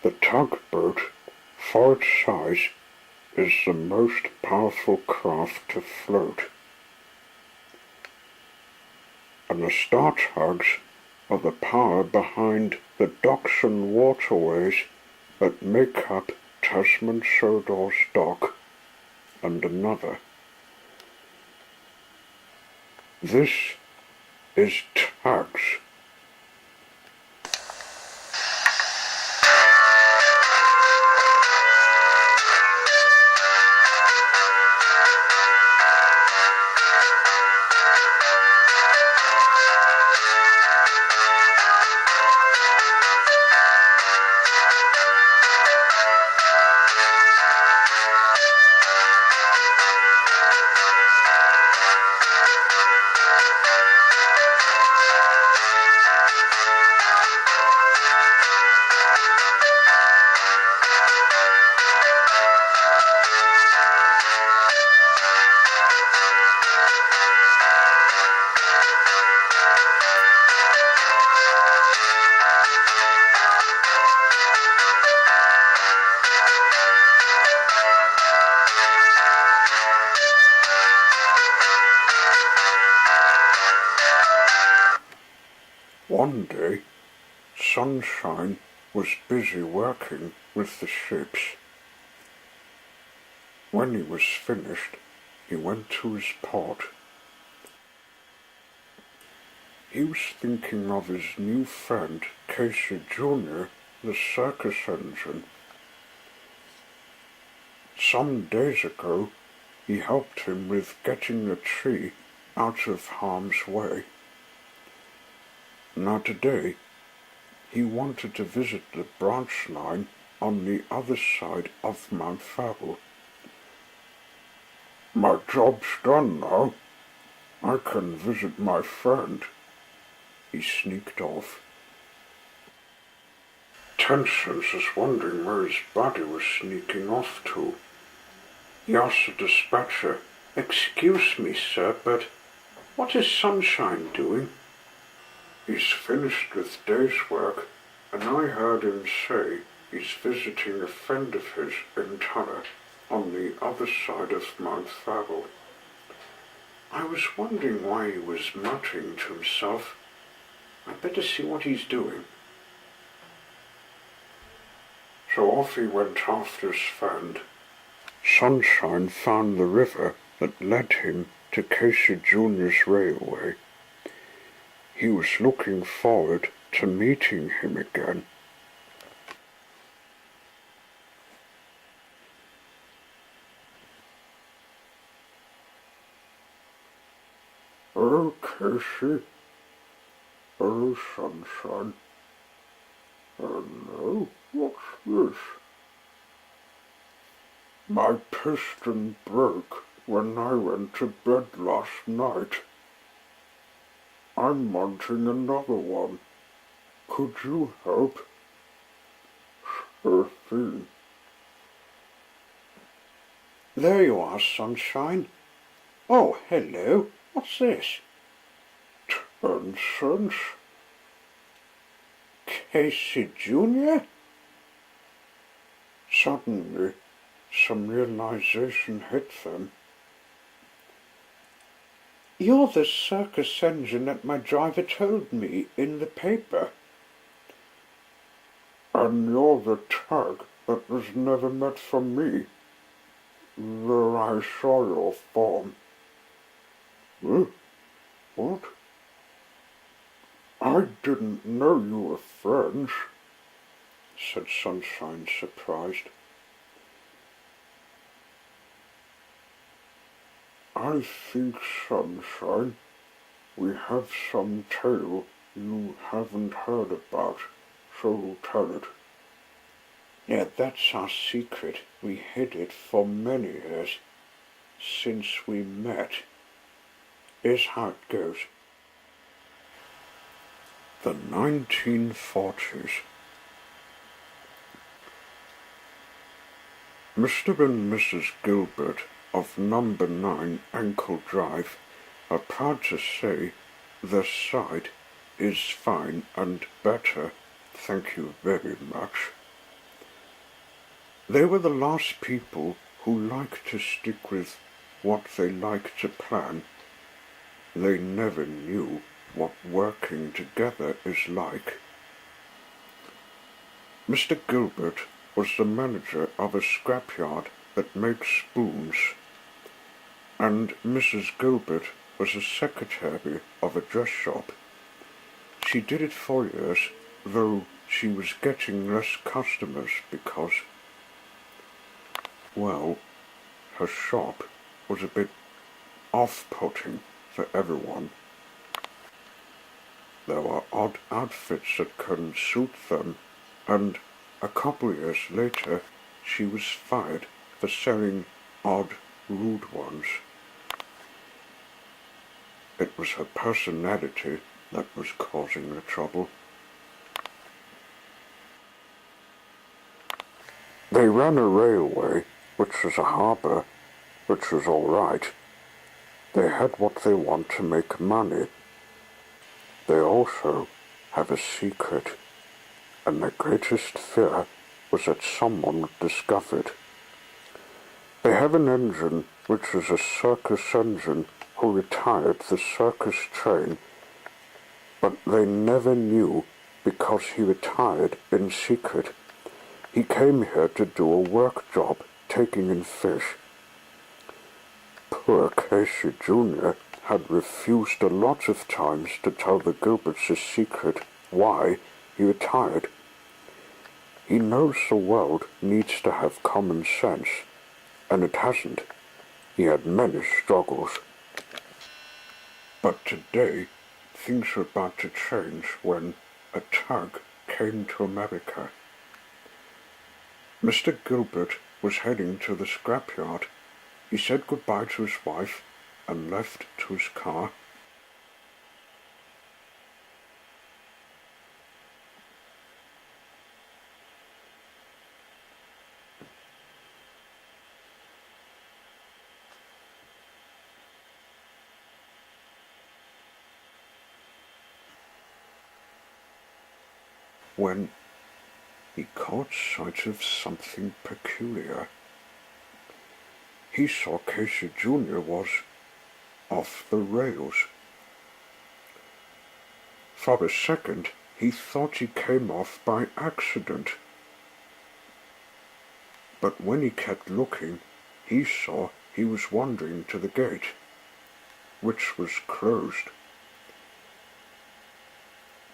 The tugboat, for its size, is the most powerful craft to float, and the star tugs are the power behind the docks and waterways that make up Tasman Sodor's dock and another. This is TUGS. One day, Sunshine was busy working with the ships. When he was finished, he went to his pod. He was thinking of his new friend, Casey Jr., the circus engine. Some days ago, he helped him with getting the tree out of harm's way. Now today, he wanted to visit the branch line on the other side of Mount Farrell. My job's done now. I can visit my friend. He sneaked off. Tencent was wondering where his buddy was sneaking off to. He asked the dispatcher, "Excuse me, sir, but what is Sunshine doing?" "He's finished with day's work, and I heard him say he's visiting a friend of his in Tanner on the other side of Mount Farrell." I was wondering why he was muttering to himself. "I'd better see what he's doing." So off he went after his friend. Sunshine found the river that led him to Casey Jr.'s railway. He was looking forward to meeting him again. "Hello, Casey. Hello, Sunshine. Hello, what's this?" "My piston broke when I went to bed last night. I'm wanting another one. Could you help?" "Sure thing." "There you are, Sunshine. Oh, hello. What's this?" "Tencent." "Casey Jr.?" Suddenly, some realization hit them. "You're the circus engine that my driver told me in the paper." "And you're the tug that was never meant for me, though I saw your form." What? "I didn't know you were friends," said Sunshine, surprised. "I think, Sunshine, we have some tale you haven't heard about, so tell it." "Yeah, that's our secret. We hid it for many years, since we met. Here's how it goes. The 1940s. Mr. and Mrs. Gilbert of number 9 Ankle Drive are proud to say their side is fine and better, thank you very much. They were the last people who liked to stick with what they liked to plan. They never knew what working together is like. Mr. Gilbert was the manager of a scrapyard that makes spoons, and Mrs. Gilbert was a secretary of a dress shop. She did it for years, though she was getting less customers because, well, her shop was a bit off-putting for everyone. There were odd outfits that couldn't suit them, and a couple years later she was fired for selling odd, rude ones. It was her personality that was causing the trouble. They ran a railway, which was a harbour, which was all right. They had what they want to make money. They also have a secret, and their greatest fear was that someone would discover it. They have an engine which is a circus engine who retired the circus train, but they never knew because he retired in secret. He came here to do a work job, taking in fish. Poor Casey Jr. had refused a lot of times to tell the Gilberts his secret, why he retired. He knows the world needs to have common sense, and it hasn't. He had many struggles. But today, things were about to change when a tug came to America. Mr. Gilbert was heading to the scrapyard. He said goodbye to his wife and left to his car. When he caught sight of something peculiar. He saw Casey Jr. was off the rails. For a second, he thought he came off by accident. But when he kept looking, he saw he was wandering to the gate, which was closed.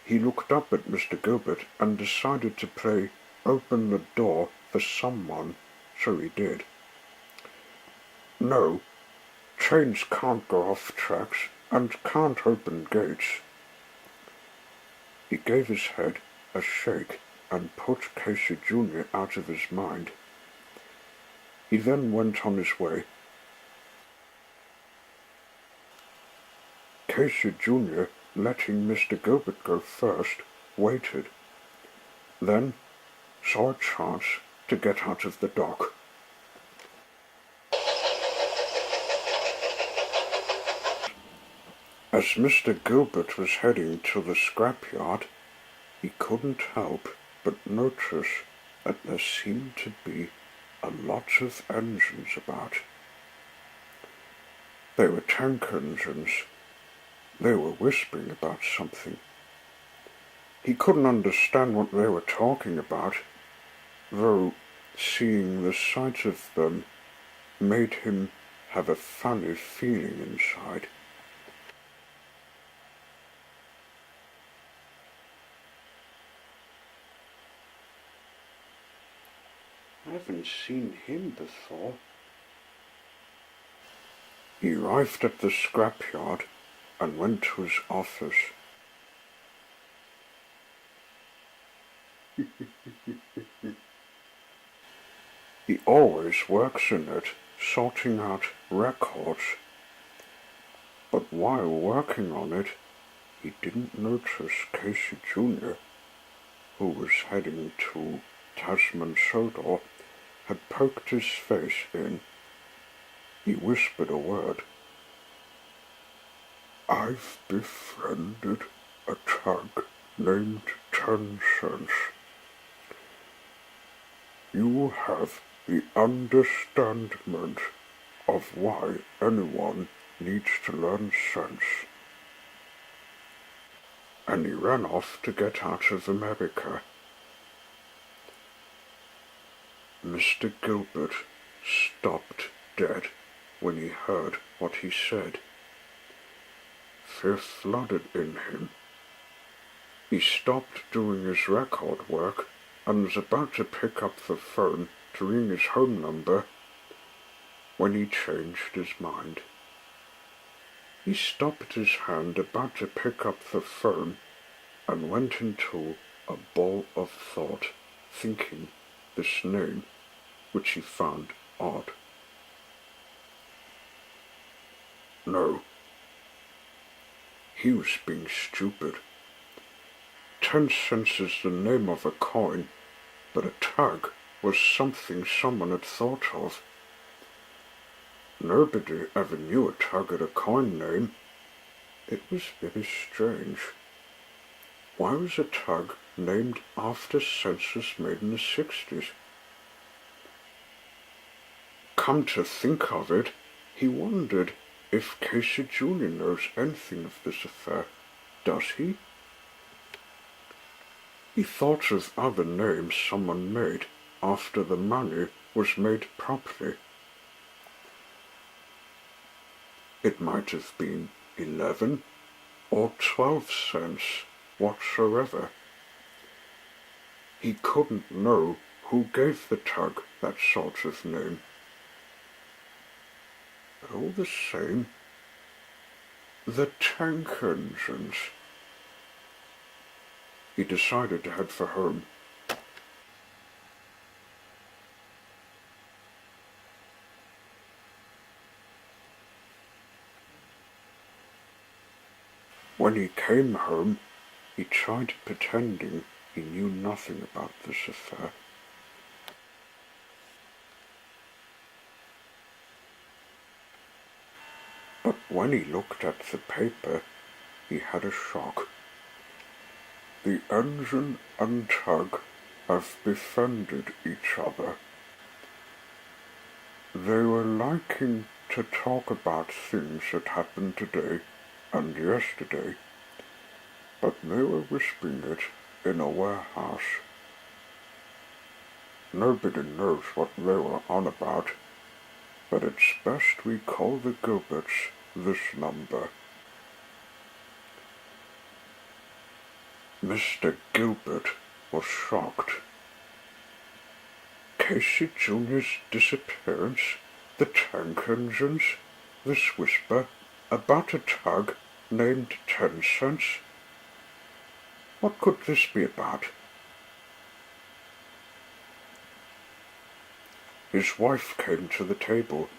He looked up at Mr. Gilbert and decided to play open the door for someone, so he did. No, trains can't go off tracks and can't open gates. He gave his head a shake and put Casey Jr. out of his mind. He then went on his way. Casey Jr., letting Mr. Gilbert go first, waited, then saw a chance to get out of the dock. As Mr. Gilbert was heading to the scrapyard, he couldn't help but notice that there seemed to be a lot of engines about. They were tank engines. They were whispering about something. He couldn't understand what they were talking about, though seeing the sight of them made him have a funny feeling inside. I haven't seen him before. He arrived at the scrapyard and went to his office. He always works in it, sorting out records. But while working on it, he didn't notice Casey Jr., who was heading to Tasman Sodor, had poked his face in. He whispered a word. "I've befriended a tug named 10 Cents. You have the understandment of why anyone needs to learn sense. And he ran off to get out of America. Mr. Gilbert stopped dead when he heard what he said. Fear flooded in him. He stopped doing his record work and was about to pick up the phone to ring his home number when he changed his mind. He stopped his hand about to pick up the phone and went into a ball of thought, thinking this name, which he found odd. No, he was being stupid. 10 cents is the name of a coin, but a tug was something someone had thought of. Nobody ever knew a tug had a coin name. It was very strange. Why was a tug named after census made in the 60s? Come to think of it, he wondered if Casey Jr. knows anything of this affair. Does he? He thought of other names someone made after the money was made properly. It might have been 11 or 12 cents whatsoever. He couldn't know who gave the tug that sort of name. But all the same, the tank engines. He decided to head for home. When he came home, he tried pretending he knew nothing about this affair. But when he looked at the paper, he had a shock. The engine and tug have befriended each other. They were liking to talk about things that happened today and yesterday, but they were whispering it in a warehouse. Nobody knows what they were on about, but it's best we call the Gilberts this number. Mr. Gilbert was shocked. Casey Jr.'s disappearance, the tank engines, this whisper about a tug named 10 cents. What could this be about? His wife came to the table.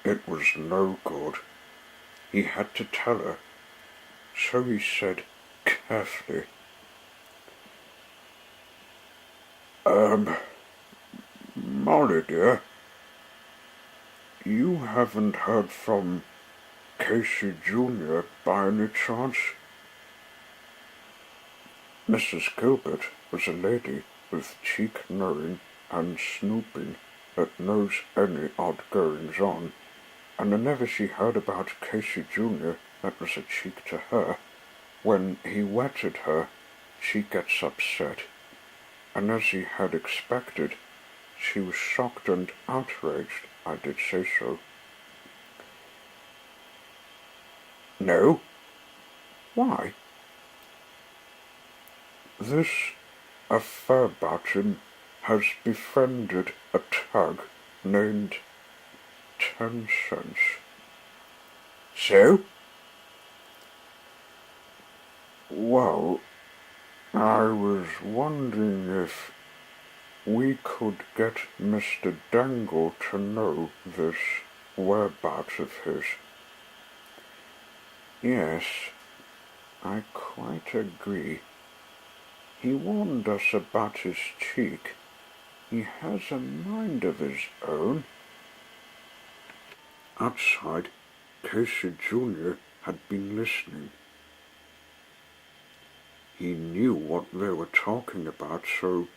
It was no good. He had to tell her, so he said carefully, Molly dear, you haven't heard from Casey Jr. by any chance? Mrs. Gilbert was a lady with cheek knowing and snooping that knows any odd goings-on, and whenever she heard about Casey Jr. that was a cheek to her, when he wetted her, she gets upset, and as he had expected, she was shocked and outraged, I did say so. No? Why? This affair button has befriended a tug named 10 cents. So? Well, I was wondering if we could get Mr. Dangle to know this whereabouts of his. Yes, I quite agree. He warned us about his cheek. He has a mind of his own. Outside, Casey Jr. had been listening. He knew what they were talking about, so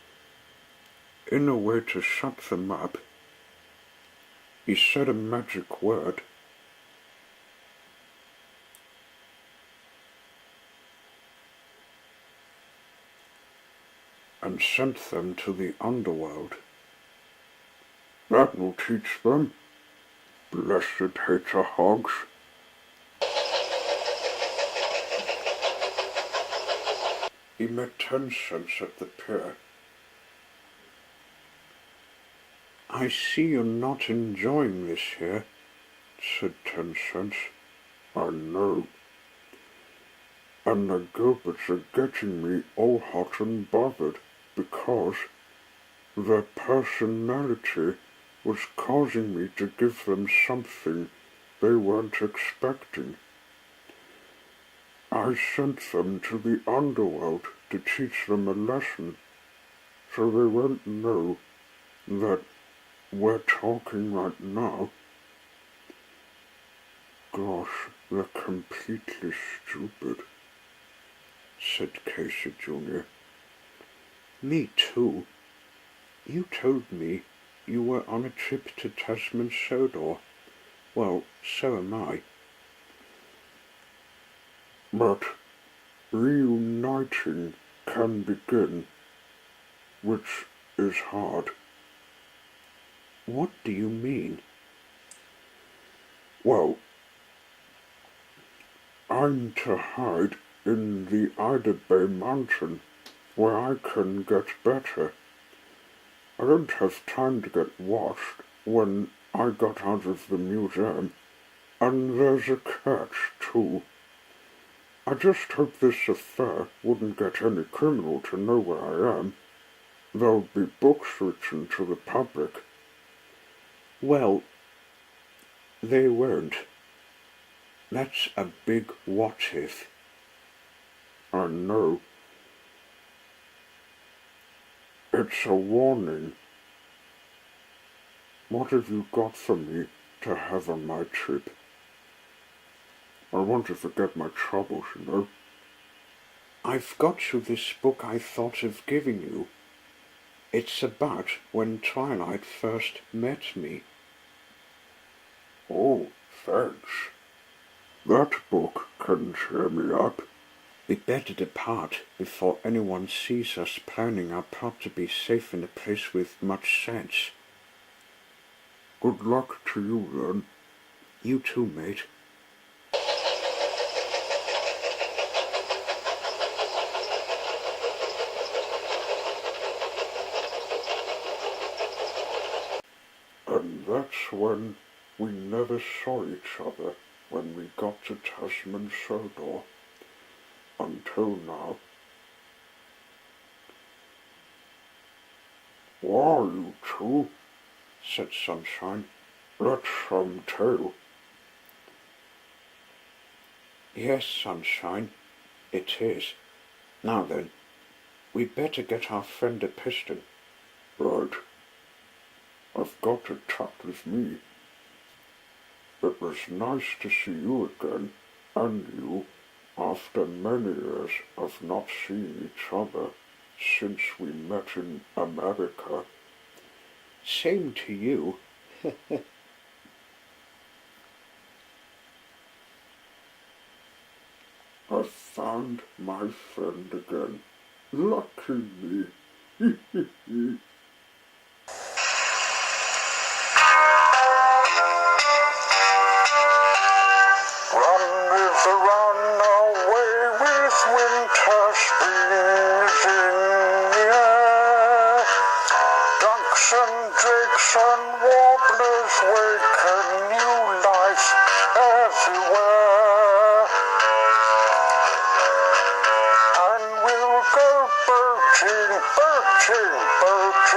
in a way to shut them up, he said a magic word. And sent them to the underworld. That will teach them. Blessed hater hogs. He met 10 cents at the pier. I see you're not enjoying this here, said 10 cents. I know. And the Gilberts are getting me all hot and bothered because their personality was causing me to give them something they weren't expecting. I sent them to the underworld to teach them a lesson, so they won't know that we're talking right now. Gosh, they're completely stupid, said Casey Jr. Me too. You told me you were on a trip to Tasman Sodor. Well, so am I. But reuniting can begin, which is hard. What do you mean? Well, I'm to hide in the Ida Bay mountain, where I can get better. I don't have time to get washed when I got out of the museum, and there's a catch, too. I just hope this affair wouldn't get any criminal to know where I am. There'll be books written to the public. Well, they won't. That's a big what if. I know. It's a warning. What have you got for me to have on my trip? I want to forget my troubles, you know. I've got you this book I thought of giving you. It's about when Twilight first met me. Oh, thanks. That book can cheer me up. We'd better depart before anyone sees us planning our plot to be safe in a place with much sense. Good luck to you, then. You too, mate. And that's when we never saw each other when we got to Tasman Sodor. Until now. Why, you two? Said Sunshine. That's some tale. Yes, Sunshine, it is. Now then, we'd better get our friend a piston. Right. I've got a tuck with me. It was nice to see you again, and you, after many years of not seeing each other since we met in America. Same to you. I found my friend again. Lucky me. Run, river, run away with winter springs in the air. Ducks and drakes and warblers waken new life everywhere. And we'll go boating, boating, boating.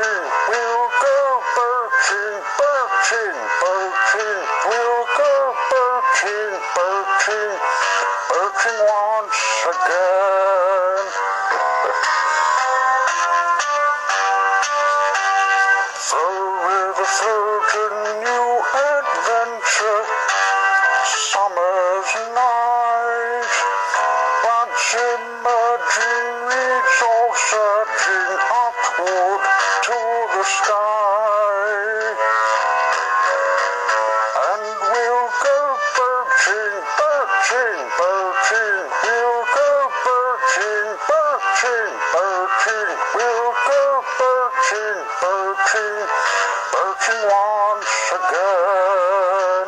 sky. And we'll go birching, birching, birching. We'll go birching, birching, birching. We'll go birching, birching, birching once again.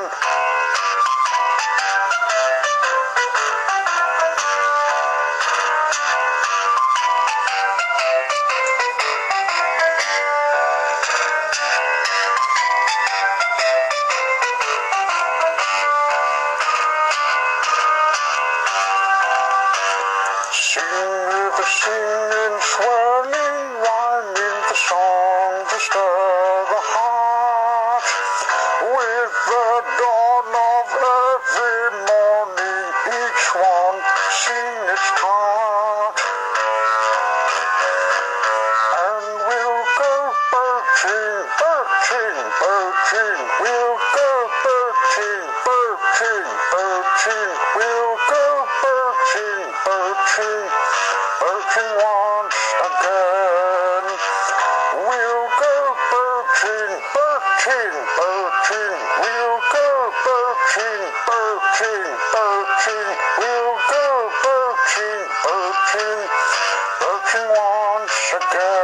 Singing, swirling, rhyming the song to stir the heart. With the dawn of every morning, each one sing its part. And we'll go birching, birching, birching. We'll go birching, birching, birching. We'll go birching, birching, birching once again. We'll go birching, birching, birching. We'll go birching, birching, birching. We'll go birching, birching, birching once again.